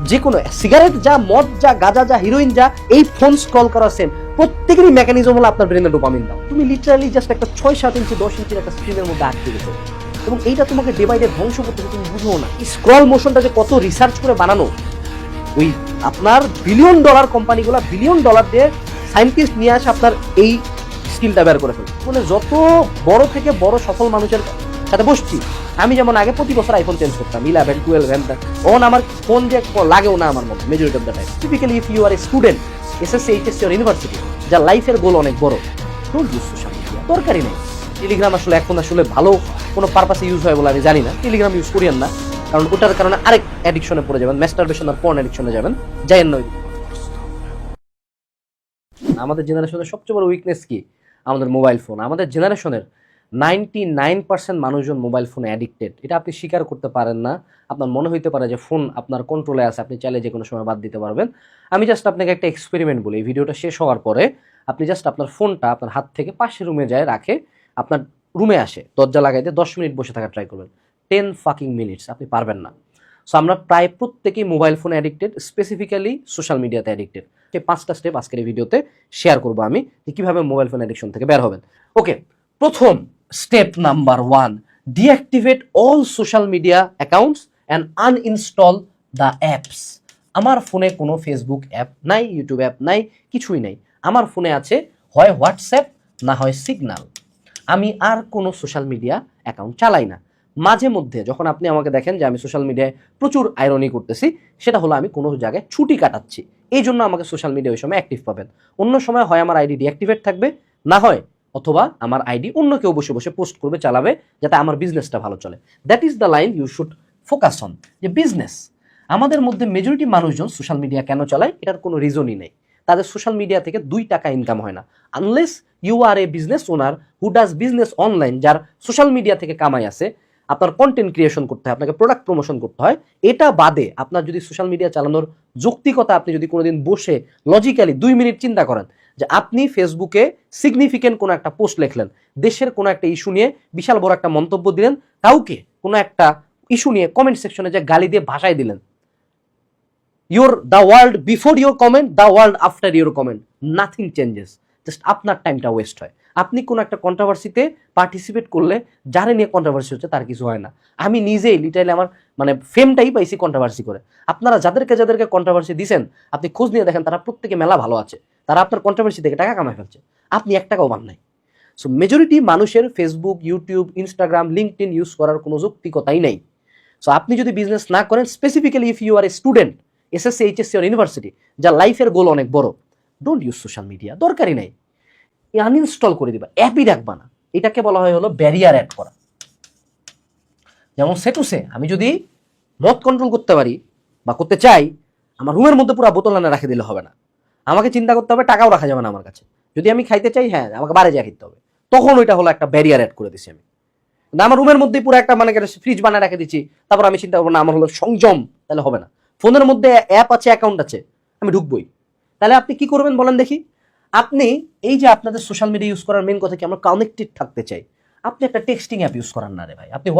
যে কোনো সিগারেট যা, মদ যা, গাঁজা যা, হিরোইন যা, এই ফোন স্ক্রল করা সেম প্রত্যেকেরই মেকানিজম হলো আপনার ব্রেনে ডোপামিন দাও। তুমি লিটারালি জাস্ট একটা 6-7 ইঞ্চি 10 ইঞ্চির একটা স্ক্রিনের মধ্যে আটকে গেছো এবং এইটা তোমাকে ডে বাই ডে ধ্বংস করতেছে, তুমি বুঝো না। স্ক্রল মোশনটা যে কত রিসার্চ করে বানানো, ওই আপনার বিলিয়ন ডলার কোম্পানিগুলো বিলিয়ন ডলার দিয়ে সায়েন্টিস্ট নিয়ে আসে আপনার এই স্কিলটা বের করে ফেলে। মানে যত বড় থেকে বড় সফল মানুষের সাথে বসছি, আমি যেমন আগে প্রতি বছর আইফোন চেঞ্জ করতাম 11, 12 ওন আমার ফোন যে লাগেও না আমার মধ্যে majority of the time. Typically if you are a student, SSC, HSC or university, যার লাইফের গোল অনেক বড়, ডোন্ট ইউজ সোশ্যাল মিডিয়া, দরকারই নেই। টেলিগ্রাম আসলে এখন আসলে ভালো কোনো পারপাসে ইউজ হয় বলে আমি জানি না, টেলিগ্রাম ইউজ করিয়েন না, কারণ ওটার কারণে আরেক অ্যাডিকশনে পড়ে যাবেন, ম্যাস্টারবেশন আর পর্ন অ্যাডিকশনে যাবেন, যাইয়েন না। আমাদের জেনারেশনের সবচেয়ে বড় উইকনেস কি? আমাদের মোবাইল ফোন। আমাদের জেনারেশনের 99% মানুষজন মোবাইল ফোনে অ্যাডিক্টেড। এটা আপনি স্বীকার করতে পারেন না, আপনার মনে হইতে পারে যে ফোন আপনার কন্ট্রোলে আছে, আপনি চাইলে যে কোনো সময় বাদ দিতে পারবেন। আমি জাস্ট আপনাকে একটা এক্সপেরিমেন্ট বলি। এই ভিডিওটা শেষ হওয়ার পরে আপনি জাস্ট আপনার ফোনটা আপনার হাত থেকে পাশের রুমে যায় রাখে, আপনার রুমে আসে, দরজা লাগাইতে 10 মিনিট বসে থাকা ট্রাই করবেন। 10 ফাকিং মিনিটস আপনি পারবেন না। সো আমরা প্রায় প্রত্যেকেই মোবাইল ফোনে অ্যাডিক্টেড, স্পেসিফিক্যালি সোশ্যাল মিডিয়াতে অ্যাডিক্টেড। সেই 5টা স্টেপ আজকের এই ভিডিওতে শেয়ার করবো আমি, যে কীভাবে মোবাইল ফোন অ্যাডিকশন থেকে বের হবেন। ওকে, প্রথম step number 1, deactivate all social media accounts and uninstall the apps. আমার ফোনে কোনো ফেসবুক অ্যাপ নাই, ইউটিউব অ্যাপ নাই, কিছুই নাই। আমার ফোনে আছে হয় হোয়াটসঅ্যাপ, না হয় সিগন্যাল। আমি আর কোনো সোশ্যাল মিডিয়া অ্যাকাউন্ট চালাই না। মাঝে মধ্যে যখন আপনি আমাকে দেখেন যে আমি সোশ্যাল মিডিয়ায় প্রচুর আইরনি করতেছি, সেটা হলো আমি কোনো জায়গায় ছুটি কাটাচ্ছি, এই জন্য আমাকে সোশ্যাল মিডিয়া ওই সময় অ্যাক্টিভ পাবেন। অন্য সময় হয় আমার আইডি ডিঅ্যাক্টিভেট থাকবে, না হয় অথবা আমার আইডি অন্য কেউ বসে বসে পোস্ট করবে, চালাবে, যাতে আমার বিজনেসটা ভালো চলে। That is the line you should focus on, যে বিজনেস। আমাদের মধ্যে মেজরিটি মানুষজন সোশ্যাল মিডিয়া কেন চালায়, এটার কোনো রিজনই নেই। তাদের সোশ্যাল মিডিয়া থেকে 2 টাকা ইনকাম হয় না, unless you are a business owner who does business online, যার সোশ্যাল মিডিয়া থেকে কামাই আছে। আপনার কন্টেন্ট ক্রিয়েশন করতে হয়, আপনাকে প্রোডাক্ট প্রমোশন করতে হয়। এটা বাদে আপনার যদি সোশ্যাল মিডিয়া চালানোর যৌক্তিকতা, আপনি যদি কোনোদিন বসে লজিক্যালি 2 মিনিট চিন্তা করেন যে আপনি ফেসবুকে সিগনিফিকেন্ট কোনো একটা পোস্ট লিখলেন, দেশের কোনো একটা ইস্যু নিয়ে বিশাল বড় একটা মন্তব্য দিলেন, কাউকে কোনো একটা ইস্যু নিয়ে কমেন্ট সেকশনে যে গালি দিয়ে ভাষায় দিলেন, the world before your comment, the world after your comment, nothing changes, just আপনার টাইমটা ওয়েস্ট হয়। আপনি কোনো একটা কন্ট্রোভার্সিতে পার্টিসিপেট করলে যারা নিয়ে কন্ট্রোভার্সি হচ্ছে তার কিছু হয় না। আমি নিজেই লিটারালি আমার ফেমটাই পাইছি কন্ট্রোভার্সি করে। আপনারা যাদেরকে কন্ট্রোভার্সি দিচ্ছেন, আপনি খোঁজ নিয়ে দেখেন তারা প্রত্যেকে মেলা ভালো আছে, তারা আপনার কন্ট্রোভার্সি থেকে টাকা কামাই ফেলছে, আপনি 1 টাকাও পান নাই। সো মেজরিটি মানুষের Facebook, YouTube, Instagram, LinkedIn use করার কোনো যৌক্তিকতাই নেই। সো আপনি যদি বিজনেস না করেন, specifically if you are a student, SSC, HSC or university, যার লাইফের গোল অনেক বড়, ডোন্ট ইউজ সোশ্যাল মিডিয়া, দরকারই নাই। আনইনস্টল করে দিবা, অ্যাপই রাখবা না। এটাকে বলা হয় হলো ব্যারিয়ার অ্যাড করা। যেমন সেটুসে আমি যদি মদ কন্ট্রোল করতে পারি বা করতে চাই, আমার রুমের মধ্যে পুরো বোতল আনা রাখে দিলে হবে না। আমাকে চিন্তা করতে হবে, টাকাও রাখা যাবে না আমার কাছে। যদি আমি খাইতে চাই, হ্যাঁ আমাকে বাইরে যা খেতে হবে, তখন ওইটা হলো একটা ব্যারিয়ার অ্যাড করে দিচ্ছি আমি। না আমার রুমের মধ্যে পুরো একটা ফ্রিজ বানায় রেখে দিচ্ছি, তারপর আমি চিন্তা করবো না আমার হলো সংযম, তাহলে হবে না। ফোনের মধ্যে অ্যাপ আছে, অ্যাকাউন্ট আছে, আমি ঢুকবই। তাহলে আপনি কি করবেন বলেন দেখি? আপনি এই যে আপনাদের সোশ্যাল মিডিয়া ইউজ করার মেন কথা কি, আমরা কানেক্টেড থাকতে চাই, আপনি একটা টেক্সটিং অ্যাপ ইউজ করান না রে ভাই। আপনি